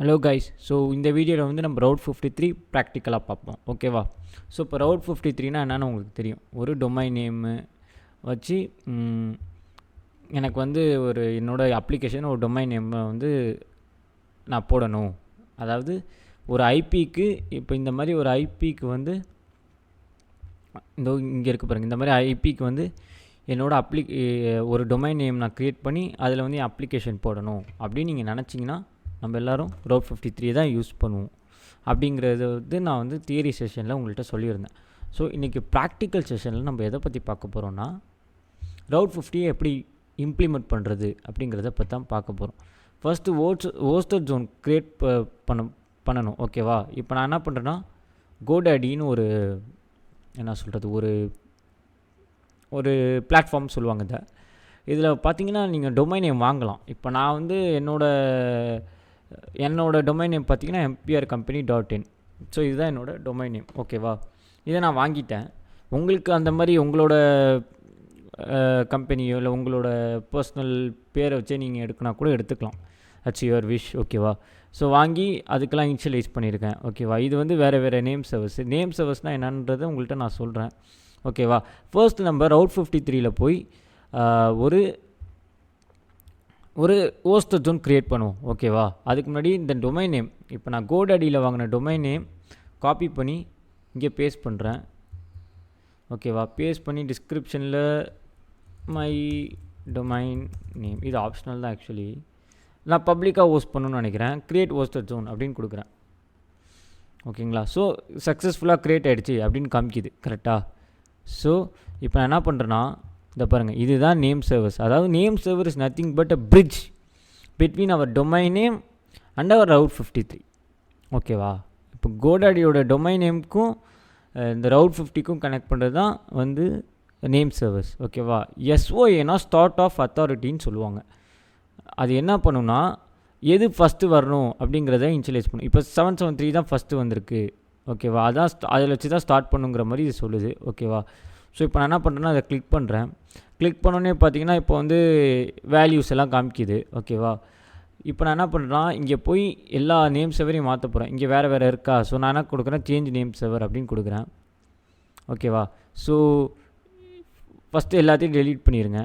Hello guys. So இந்த வீடியோவில் வந்து நம்ம ரவுட் 53 ப்ராக்டிக்கலாக பார்ப்போம், ஓகேவா? ஸோ இப்போ ரவுட் 53னா என்னென்னு உங்களுக்கு தெரியும். ஒரு டொமைன் நேமு வச்சு எனக்கு வந்து என்னோடய அப்ளிகேஷன் ஒரு டொமைன் நேமை வந்து நான் போடணும். அதாவது ஒரு ஐபிக்கு, இப்போ இந்த மாதிரி ஒரு ஐபிக்கு வந்து இங்கே இருக்க பாருங்கள், இந்த மாதிரி ஐபிக்கு வந்து என்னோடய ஒரு டொமைன் நேம் நான் க்ரியேட் பண்ணி அதில் வந்து என் அப்ளிகேஷன் போடணும் அப்படின்னு நீங்கள் நினச்சிங்கன்னா நம்ம எல்லோரும் ரவுட் 53 தான் யூஸ் பண்ணுவோம். அப்படிங்கிறது வந்து நான் வந்து தியரி செஷனில் உங்கள்கிட்ட சொல்லியிருந்தேன். ஸோ இன்றைக்கி ப்ராக்டிக்கல் செஷனில் நம்ம எதை பற்றி பார்க்க போகிறோன்னா, ரவுட் 50 எப்படி இம்ப்ளிமெண்ட் பண்ணுறது அப்படிங்கிறத பற்றி தான் பார்க்க போகிறோம். ஃபஸ்ட்டு ஹோஸ்டட் ஜோன் க்ரியேட் பண்ணணும், ஓகேவா? இப்போ நான் என்ன பண்ணுறேன்னா, கோடாடின்னு என்ன சொல்கிறது, ஒரு பிளாட்ஃபார்ம் சொல்லுவாங்க. இதில் பார்த்தீங்கன்னா நீங்கள் டொமைன் நேம் வாங்கலாம். இப்போ நான் வந்து என்னோட டொமைன் நேம் பார்த்தீங்கன்னா MPR company.in. ஸோ இதுதான் என்னோடய டொமைன் நேம், ஓகேவா? இதை நான் வாங்கிட்டேன். உங்களுக்கு அந்த மாதிரி உங்களோட கம்பெனியோ இல்லை உங்களோட பர்சனல் பேரை வச்சே நீங்கள் எடுக்கனா கூட எடுத்துக்கலாம். அட்ஸ் யுவர் விஷ், ஓகேவா? ஸோ வாங்கி அதுக்கெல்லாம் இனிஷியலைஸ் பண்ணியிருக்கேன், ஓகேவா? இது வந்து வேறு நேம் சர்வர்ஸ்னால் என்னன்றதை உங்கள்கிட்ட நான் சொல்கிறேன், ஓகேவா? ஃபர்ஸ்ட் நம்ம ரவுட் 53ல் போய் ஒரு ஹோஸ்டட் ஜோன் க்ரியேட் பண்ணுவோம், ஓகேவா? அதுக்கு முன்னாடி இந்த டொமைன் நேம், இப்போ நான் கோடாடியில் வாங்கின டொமைன் நேம் காப்பி பண்ணி இங்கே பேஸ்ட் பண்ணுறேன், ஓகேவா? பேஸ்ட் பண்ணி டிஸ்கிரிப்ஷனில் மை டொமைன் நேம், இது ஆப்ஷனல் தான். ஆக்சுவலி நான் பப்ளிக்காக ஹோஸ்ட் பண்ணணும்னு நினைக்கிறேன். க்ரியேட் ஹோஸ்டட் ஜோன் அப்படின்னு கொடுக்குறேன், ஓகேங்களா? ஸோ சக்ஸஸ்ஃபுல்லாக க்ரியேட் ஆகிடுச்சு அப்படின்னு காமிக்குது, கரெக்டாக? ஸோ இப்போ நான் என்ன பண்ணுறேன்னா, இதை பாருங்கள், இதுதான் நேம் சர்வர்ஸ். அதாவது name server is nothing but a bridge between our domain name and our Route 53, ஓகேவா? இப்போ கோடாடியோட டொமைன் நேமுக்கும் இந்த ரவுட் 50க்கும் கனெக்ட் பண்ணுறது தான் வந்து நேம் சர்வர்ஸ், ஓகேவா? SOAனா ஸ்டார்ட் ஆஃப் அத்தாரிட்டின்னு சொல்லுவாங்க. அது என்ன பண்ணுன்னா, எது ஃபஸ்ட்டு வரணும் அப்படிங்கிறத இனிஷியலைஸ் பண்ணும். இப்போ 773 தான் ஃபஸ்ட்டு வந்திருக்கு, ஓகேவா? அதான் அதில் வச்சு தான் ஸ்டார்ட் பண்ணுங்கிற மாதிரி இது சொல்லுது, ஓகேவா? ஸோ இப்போ நான் என்ன பண்ணுறேன்னா, அதை கிளிக் பண்ணுறேன். கிளிக் பண்ணோன்னே பார்த்தீங்கன்னா இப்போ வந்து வேல்யூஸ் எல்லாம் காமிக்குது, ஓகேவா? இப்போ நான் என்ன பண்ணுறேன்னா, இங்கே போய் எல்லா நேம் சர்வரையும் மாற்ற போகிறேன். இங்கே வேறு இருக்கா? ஸோ நான் என்ன கொடுக்குறேன், சேஞ்ச் நேம் சர்வர் அப்படின்னு கொடுக்குறேன், ஓகேவா? ஸோ ஃபஸ்ட்டு எல்லாத்தையும் டெலீட் பண்ணிடுங்க.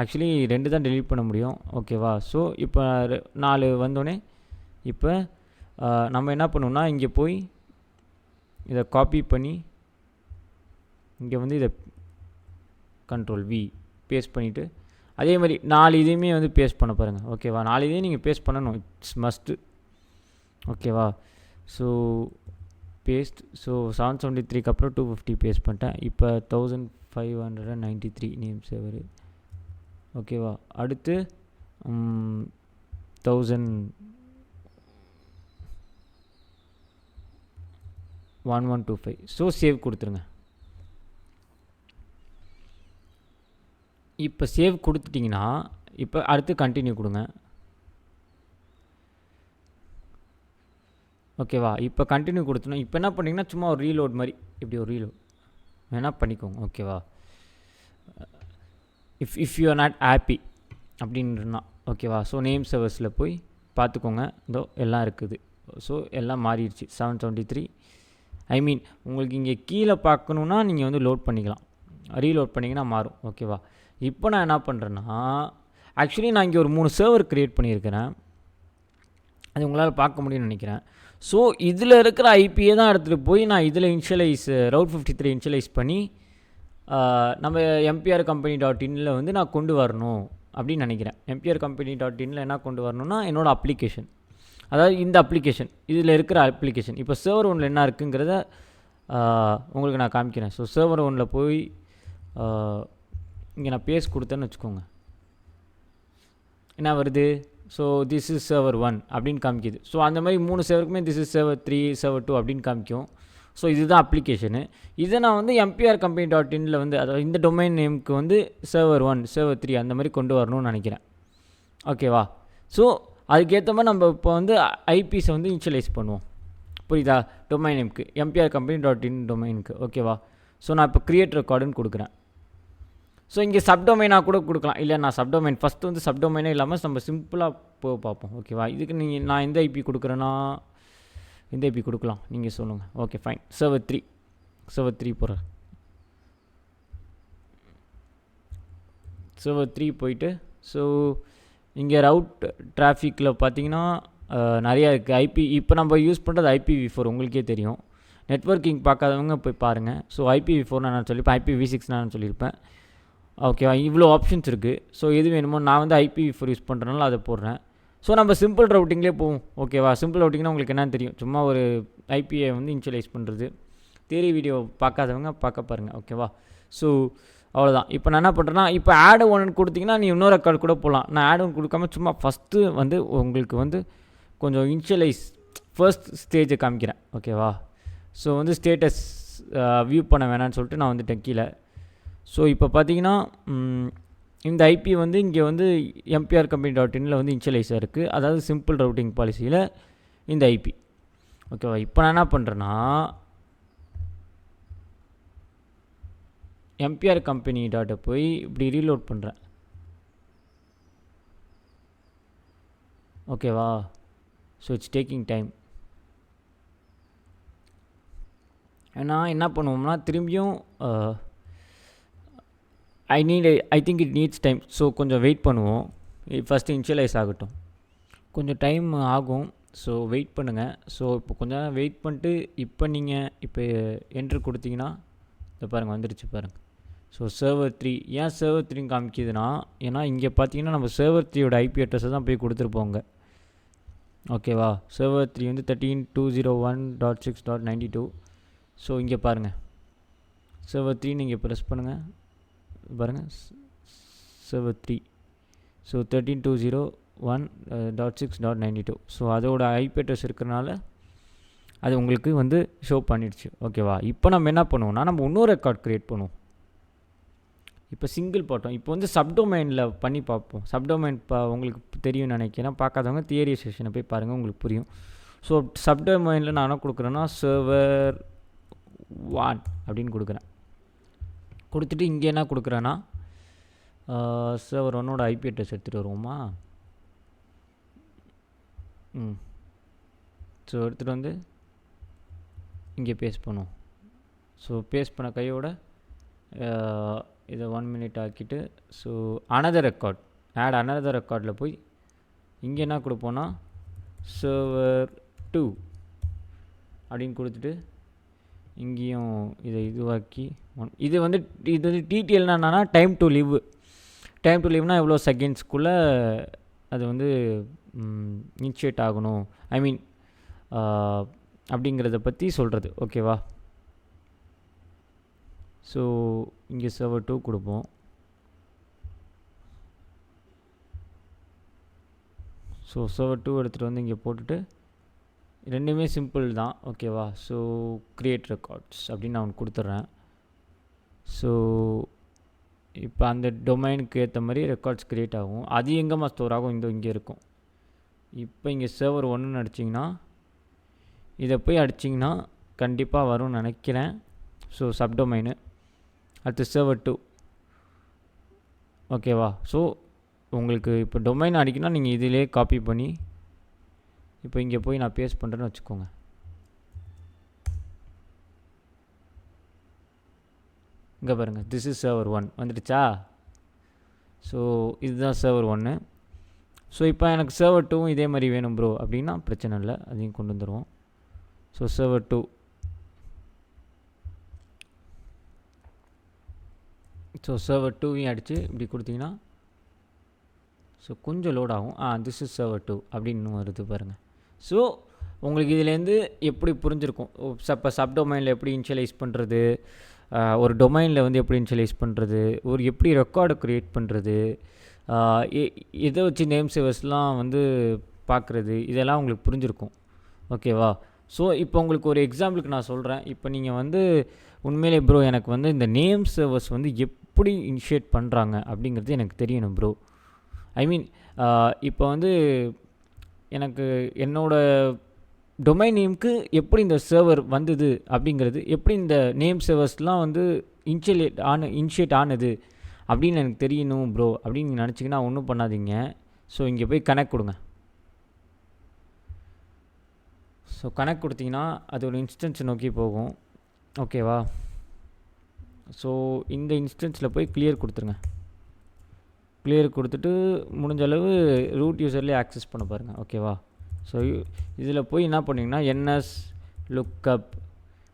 ஆக்சுவலி 2 தான் டெலீட் பண்ண முடியும், ஓகேவா? ஸோ இப்போ 4 வந்தோடனே இப்போ நம்ம என்ன பண்ணுவோம்னா, இங்கே போய் இதை காப்பி பண்ணி இங்கே வந்து இதை Ctrl+V பேஸ்ட் பண்ணிவிட்டு அதே மாதிரி 4 இதையுமே வந்து பேஸ்ட் பண்ண பாருங்கள், ஓகேவா? 4 இதையும் நீங்கள் பேஸ்ட் பண்ணணும், இட்ஸ் மஸ்ட்டு, ஓகேவா? So paste. ஸோ 773க்கு அப்புறம் 250 பேஸ்ட் பண்ணிட்டேன். இப்போ 1593 நேம் சர்வர், ஓகேவா? அடுத்து 1125. ஸோ சேவ் கொடுத்துருங்க. இப்போ சேவ் கொடுத்துட்டிங்கன்னா இப்போ அடுத்து கண்டினியூ கொடுங்க, ஓகேவா? இப்போ கண்டினியூ கொடுத்தோன்னா இப்போ என்ன பண்ணிங்கன்னா, சும்மா ஒரு ரீலோட் மாதிரி, இப்படி ஒரு ரீலோட் வேணால் பண்ணிக்கோங்க, ஓகேவா? If you are not happy அப்படின்னா, ஓகேவா? ஸோ நேம் சர்வர்ஸில் போய் பார்த்துக்கோங்க, இதோ எல்லாம் இருக்குது. ஸோ எல்லாம் மாறிடுச்சு. 773 உங்களுக்கு இங்கே கீழே பார்க்கணுன்னா நீங்கள் வந்து லோட் பண்ணிக்கலாம், ரீலோட் பண்ணிங்கன்னா மாறும், ஓகேவா? இப்போ நான் என்ன பண்ணுறேன்னா, ஆக்சுவலி நான் இங்கே ஒரு 3 சர்வர் க்ரியேட் பண்ணியிருக்கிறேன். அது உங்களால் பார்க்க முடியும்னு நினைக்கிறேன். ஸோ இதில் இருக்கிற ஐபியை தான் எடுத்துகிட்டு போய் நான் இதில் ரவுட் 53 இனிஷியலைஸ் பண்ணி நம்ம MPR company.inல வந்து நான் கொண்டு வரணும் அப்படின்னு நினைக்கிறேன். MPR company.inல என்ன கொண்டு வரணும்னா, என்னோடய அப்ளிகேஷன், அதாவது இந்த அப்ளிகேஷன், இதில் இருக்கிற அப்ளிகேஷன். இப்போ சர்வர் 1ல் என்ன இருக்குங்கிறத உங்களுக்கு நான் காமிக்கிறேன். ஸோ சர்வர் 1ல் போய் இங்கே நான் பேஸ்ட் கொடுத்தேன்னு வச்சுக்கோங்க, என்ன வருது? ஸோ திஸ் இஸ் சர்வர் 1 அப்படின்னு காமிக்குது. ஸோ அந்த மாதிரி 3 சர்வருக்குமே திஸ் இஸ் சர்வர் 3, சர்வர் 2 அப்படின்னு காமிக்கும். ஸோ இதுதான் அப்ளிகேஷனு. இதை நான் வந்து MPR company.inல வந்து, அதாவது இந்த டொமைன் நேமுக்கு வந்து சர்வர் 1, சர்வர் 3 அந்த மாதிரி கொண்டு வரணும்னு நினைக்கிறேன், ஓகேவா? ஸோ அதுக்கேற்ற மாதிரி நம்ம இப்போ வந்து ஐபிஸை வந்து இனிஷியலைஸ் பண்ணுவோம், புரியுதா? டொமைன் நேமுக்கு MPR company.in டொமைனுக்கு, ஓகேவா? ஸோ நான் இப்போ க்ரியேட் ரெக்கார்டுன்னு கொடுக்குறேன். ஸோ இங்கே சப்டொமைனாக கூட கொடுக்கலாம். இல்லை நான் சப்டொமைன் ஃபஸ்ட்டு வந்து சப்டொமைனே இல்லாமல் நம்ம சிம்பிளாக பார்ப்போம். ஓகேவா, இதுக்கு நீங்கள் நான் எந்த ஐபி கொடுக்குறேன்னா எந்த ஐபி கொடுக்கலாம் நீங்கள் சொல்லுங்கள். ஓகே ஃபைன், சர்வர் 3 போகிறேன். சர்வர் 3 போயிட்டு ஸோ இங்கே ரவுட் டிராஃபிக்கில் பார்த்தீங்கன்னா நிறையா இருக்குது. ஐபி இப்போ நம்ம யூஸ் பண்ணுறது IPv4 உங்களுக்கே தெரியும். நெட்வொர்க்கிங் பார்க்காதவங்க போய் பாருங்கள். ஸோ IPv4 நான் சொல்லியிருப்பேன், IPv6 நான் சொல்லியிருப்பேன். ஓகேவா, இவ்வளோ ஆப்ஷன்ஸ் இருக்குது. ஸோ எது வேணுமோ நான் வந்து IPv4 யூஸ் பண்ணுறதுனால அதை போடுறேன். ஸோ நம்ம சிம்பிள் ரவுட்டிங்லேயே போவோம். ஓகேவா, சிம்பிள் ரவுட்டிங்னா உங்களுக்கு என்னன்னு தெரியும், சும்மா ஒரு ஐபியை வந்து இனிஷியலைஸ் பண்ணுறது. தியரி வீடியோ பார்க்காதவங்க பார்க்க பாருங்கள். ஓகேவா, ஸோ அவ்வளோதான். இப்போ நான் என்ன பண்ணுறேன்னா, இப்போ ஆட் ஒன்று கொடுத்தீங்கன்னா நீ இன்னொரு ரெக்கார்டு கூட போகலாம். நான் ஆட் ஒன்று கொடுக்காம சும்மா ஃபஸ்ட்டு வந்து உங்களுக்கு வந்து கொஞ்சம் இனிஷியலைஸ் ஃபர்ஸ்ட் ஸ்டேஜை காமிக்கிறேன். ஓகேவா, ஸோ வந்து ஸ்டேட்டஸ் வியூ பண்ண வேணான்னு சொல்லிட்டு நான் வந்துட்டேன் கீழே. ஸோ இப்போ பார்த்தீங்கன்னா இந்த ஐபி வந்து இங்கே வந்து MPR company.inல வந்து இனிஷியலைஸாக இருக்குது. அதாவது சிம்பிள் ரவுட்டிங் பாலிசியில் இந்த ஐபி. ஓகேவா, இப்போ நான் என்ன பண்ணுறேன்னா MPR company.ட போய் இப்படி ரீலோட் பண்ணுறேன். ஓகேவா, ஸோ இட்ஸ் டேக்கிங் டைம். ஏன்னா என்ன பண்ணுவோம்னா திரும்பியும் I think it needs time. So கொஞ்சம் வெயிட் பண்ணுவோம். ஃபஸ்ட்டு இனிஷியலைஸ் ஆகட்டும், கொஞ்சம் டைம் ஆகும். ஸோ வெயிட் பண்ணுங்கள். ஸோ இப்போ கொஞ்சம் நேரம் வெயிட் பண்ணிட்டு இப்போ நீங்கள் இப்போ என்ட்ரு கொடுத்தீங்கன்னா இதை பாருங்கள் வந்துருச்சு பாருங்கள். ஸோ சர்வர் 3 ஏன் சர்வர் 3 காமிக்குதுன்னா, ஏன்னா இங்கே பார்த்தீங்கன்னா நம்ம சர்வர் 3யோட ஐபி அட்ரஸை தான் போய் கொடுத்துருப்போங்க. ஓகேவா, சர்வர் 3 வந்து 13.201.6.92. ஸோ இங்கே பாருங்கள் சர்வர் 3 நீங்கள் ப்ரெஸ் பண்ணுங்கள் பாருங்கள் சர்வர் 3. ஸோ 13.201.6.92. ஸோ அதோட ஐபி அட்ரஸ் இருக்கிறனால அது உங்களுக்கு வந்து ஷோ பண்ணிடுச்சு. ஓகேவா, இப்போ நம்ம என்ன பண்ணுவோம்னா நம்ம இன்னொரு ரெக்கார்ட் க்ரியேட் பண்ணுவோம். இப்போ சிங்கிள் போட்டோம். இப்போ வந்து சப்டொமைனில் பண்ணி பார்ப்போம். சப்டொமைன் உங்களுக்கு தெரியும் நினைக்கிறேன். பார்க்காதவங்க தியரி செஷனை போய் பாருங்கள், உங்களுக்கு புரியும். ஸோ சப்டொமைனில் நான் என்ன கொடுக்குறேன்னா சர்வர் 1 அப்படின்னு கொடுக்குறேன். கொடுத்துட்டு இங்கே என்ன கொடுக்குறேன்னா சர்வர் 1ஓட ஐபி அட்ரஸ் எடுத்துகிட்டு வருவோமா. ஸோ எடுத்துகிட்டு வந்து இங்கே பேஸ்ட் பண்ணுவோம். ஸோ பேஸ்ட் பண்ண கையோட இதை 1 minute ஆக்கிட்டு so another record add another ரெக்கார்டில் போய் இங்கே என்ன கொடுப்போன்னா சர்வர் 2 அப்படின்னு கொடுத்துட்டு இங்கேயும் இதை இதுவாக்கி இது வந்து டிடிஎல்னா என்னன்னா டைம் டு லிவ்னா எவ்வளோ செகண்ட்ஸ்க்குள்ளே அது வந்து இனிஷியேட் ஆகணும், ஐ மீன் அப்படிங்கிறத பற்றி சொல்கிறது. ஓகேவா, ஸோ இங்கே சர்வர் 2 கொடுப்போம். ஸோ சர்வர் 2 எடுத்துகிட்டு வந்து இங்கே போட்டுட்டு ரெண்டுமே சிம்பிள் தான். ஓகேவா, ஸோ க்ரியேட் ரெக்கார்ட்ஸ் அப்படின்னு நான் கொடுத்துட்றேன். ஸோ இப்போ அந்த டொமைனுக்கு ஏற்ற மாதிரி ரெக்கார்ட்ஸ் க்ரியேட் ஆகும். அது எங்கேம்மா ஸ்டோர் ஆகும், இங்கே இருக்கும். இப்போ இங்கே சர்வர் 1ன்னு அடிச்சிங்கன்னா இதை போய் அடிச்சிங்கன்னா கண்டிப்பாக வரும்னு நினைக்கிறேன். ஸோ சப்டொமைனு அடுத்து சர்வர் 2. ஓகேவா, ஸோ உங்களுக்கு இப்போ டொமைன் அடிக்கணும்னா நீங்கள் இதிலே காப்பி பண்ணி இப்போ இங்கே போய் நான் பேஸ்ட் பண்ணுறேன்னு வச்சுக்கோங்க. இங்கே பாருங்கள், திஸ் இஸ் சர்வர் 1 வந்துடுச்சா. ஸோ இதுதான் சர்வர் 1. ஸோ இப்போ எனக்கு சர்வர் 2 இதே மாதிரி வேணும் ப்ரோ அப்படின்னா பிரச்சனை இல்லை, அதையும் கொண்டு வந்துடுவோம். ஸோ சர்வர் 2 ஸோ சர்வர் 2வையும் அடித்து இப்படி கொடுத்தீங்கன்னா ஸோ கொஞ்சம் லோட் ஆகும். திஸ் இஸ் சர்வர் 2 அப்படின்னு வருது பாருங்கள். ஸோ உங்களுக்கு இதுலேருந்து எப்படி புரிஞ்சிருக்கும், இப்போ சப்டொமைனில் எப்படி இனிஷியலைஸ் பண்ணுறது, ஒரு டொமைனில் வந்து எப்படி இனிஷியலைஸ் பண்ணுறது, ஒரு எப்படி ரெக்கார்டை க்ரியேட் பண்ணுறது, இதை வச்சு நேம் சேவர்ஸ்லாம் வந்து பார்க்குறது, இதெல்லாம் உங்களுக்கு புரிஞ்சிருக்கும். ஓகேவா, ஸோ இப்போ உங்களுக்கு ஒரு எக்ஸாம்பிளுக்கு நான் சொல்கிறேன். இப்போ நீங்கள் வந்து உண்மையிலே ப்ரோ எனக்கு வந்து இந்த நேம் சர்வர்ஸ் வந்து எப்படி இனிஷியேட் பண்ணுறாங்க அப்படிங்கிறது எனக்கு தெரியணும் ப்ரோ. ஐ மீன் இப்போ வந்து எனக்கு என்னோடய டொமைன் நேமுக்கு எப்படி இந்த சர்வர் வந்தது அப்படிங்கிறது, எப்படி இந்த நேம் சர்வர்ஸ்லாம் வந்து இனிஷியேட் ஆனது அப்படின்னு எனக்கு தெரியணும் ப்ரோ அப்படின்னு நீங்கள் நினச்சிங்கன்னா ஒன்றும் பண்ணாதீங்க. ஸோ இங்கே போய் கனெக்ட் கொடுங்க. ஸோ கனெக்ட் கொடுத்தீங்கன்னா அது ஒரு இன்ஸ்டன்ஸ் நோக்கி போகும். ஓகேவா? ஸோ இந்த இன்ஸ்டன்ஸில் போய் கிளியர் கொடுத்துருங்க. கிளியர் கொடுத்துட்டு முடிஞ்ச அளவு ரூட் யூசர்லேயே ஆக்சஸ் பண்ண பாருங்கள். ஓகேவா? ஸோ இதில் போய் என்ன பண்ணிங்கன்னா என்எஸ் லுக்கப்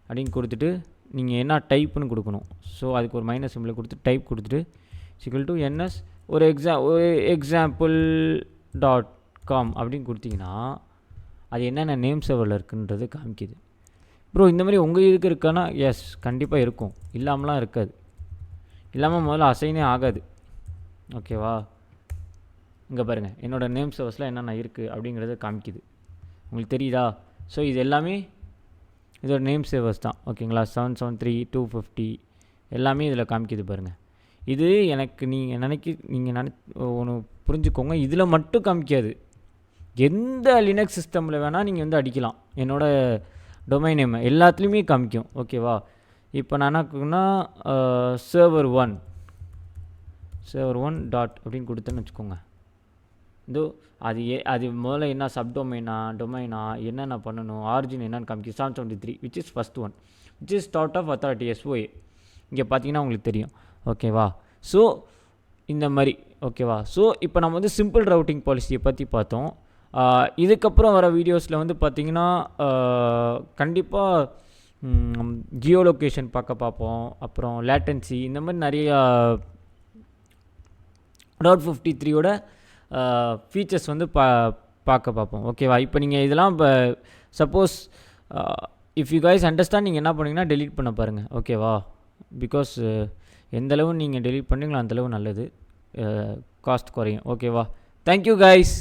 அப்படின்னு கொடுத்துட்டு நீங்கள் என்ன டைப்புன்னு கொடுக்கணும். ஸோ அதுக்கு ஒரு மைனஸ் சிம்பிளை கொடுத்து டைப் கொடுத்துட்டு சிக்கல் டு என்எஸ் ஒரு எக்ஸாம்பிள் .com அப்படின்னு கொடுத்தீங்கன்னா அது என்னென்ன நேம் சர்வரில் இருக்குன்றது காமிக்குது. ப்ரோ இந்த மாதிரி உங்கள் இதுக்கு இருக்கான்னா எஸ் கண்டிப்பாக இருக்கும், இல்லாமலாம் இருக்காது. இல்லாமல் முதல்ல அசைனே ஆகாது. ஓகேவா? இங்கே பாருங்கள் என்னோடய நேம் சர்வர்ஸில் என்னென்ன இருக்குது அப்படிங்கிறத காமிக்குது. உங்களுக்கு தெரியுதா? ஸோ இது எல்லாமே இதோட நேம் சர்வர்ஸ் தான். ஓகேங்களா? 773 250 எல்லாமே இதில் காமிக்குது பாருங்கள். இது எனக்கு நீங்கள் ஒன்று புரிஞ்சுக்கோங்க, இதில் மட்டும் காமிக்காது. எந்த லினக்ஸ் சிஸ்டமில் வேணால் நீங்கள் வந்து அடிக்கலாம். என்னோடய டொமைன் நேம் எல்லாத்துலேயுமே காமிக்கும். ஓகேவா? இப்போ நான் என்னக்குன்னா server 1 டாட் அப்படின்னு கொடுத்தேன்னு வச்சுக்கோங்க. இதோ அது முதல்ல என்ன டொமைனா என்னென்ன பண்ணணும், ஆரிஜின் என்னென்னு காமிக்கும். 773 which is first one, which is start of authority SOA. இங்கே பார்த்தீங்கன்னா உங்களுக்கு தெரியும். ஓகேவா? ஸோ இந்த மாதிரி. ஓகேவா? ஸோ இப்போ நம்ம வந்து சிம்பிள் ரவுட்டிங் பாலிசியை பற்றி பார்த்தோம். இதுக்கப்புறம் வர வீடியோஸில் வந்து பார்த்திங்கன்னா கண்டிப்பாக ஜியோ லொக்கேஷன் பார்ப்போம். அப்புறம் லேட்டன்சி இந்த மாதிரி நிறையா Route 53யோட ஃபீச்சர்ஸ் வந்து பார்ப்போம். ஓகேவா? இப்போ நீங்கள் இதெல்லாம் இப்போ suppose if you guys understand நீங்கள் என்ன பண்ணிங்கன்னா டெலீட் பண்ண பாருங்கள். ஓகேவா? பிகாஸ் எந்தளவு நீங்கள் டெலீட் பண்ணுறீங்களோ அந்தளவு நல்லது, காஸ்ட் குறையும். ஓகேவா? Thank you guys.